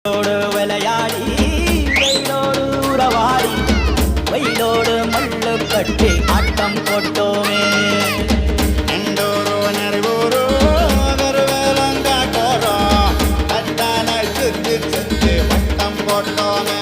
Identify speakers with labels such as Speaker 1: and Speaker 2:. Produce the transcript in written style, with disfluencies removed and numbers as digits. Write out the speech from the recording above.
Speaker 1: விளையாடி வெயிலோடு உறவாடி வெயிலோடு மல்லு கட்டி ஆட்டம் போட்டோமே
Speaker 2: எண்டூரு நெருவூரு கருவேலங்காட்டோரோ கட்டான சுத்தி சுத்தி வட்டம் போட்டோமே